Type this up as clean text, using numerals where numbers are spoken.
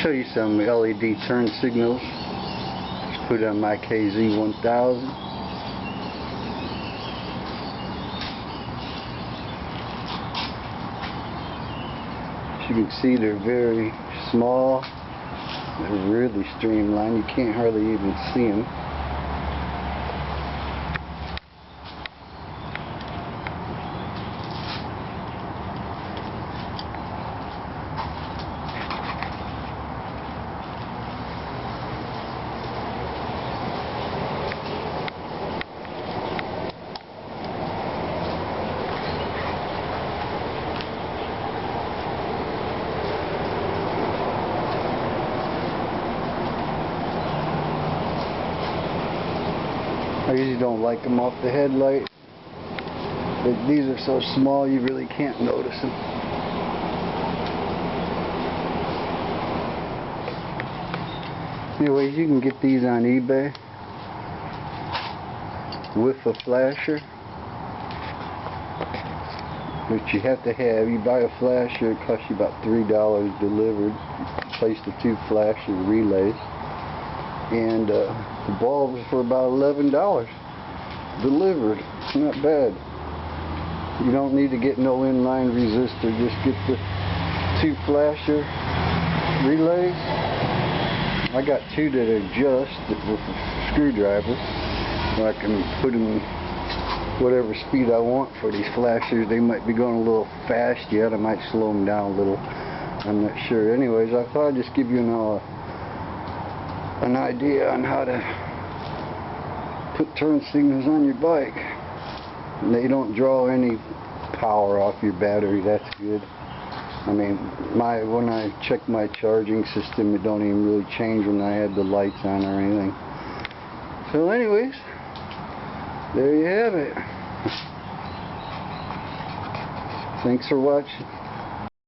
Show you some LED turn signals. Just put it on my KZ1000. As you can see, they're very small. They're really streamlined. You can't hardly even see them. I usually don't like them off the headlight, but these are so small you really can't notice them. Anyways, you can get these on eBay with a flasher, which you have to have. You buy a flasher, it costs you about $3 delivered. Replace the 2 flasher relays. And the bulbs for about $11 delivered. It's not bad. You don't need to get no inline resistor. Just get the 2 flasher relays. I got 2 that adjust with a screwdriver, so I can put them whatever speed I want for these flashers. They might be going a little fast yet. I might slow them down a little. I'm not sure. Anyways, I thought I'd just give you an idea on how to put turn signals on your bike. And they don't draw any power off your battery. That's good. I mean, when I check my charging system, it don't even really change when I have the lights on or anything. So anyways, there you have it. Thanks for watching.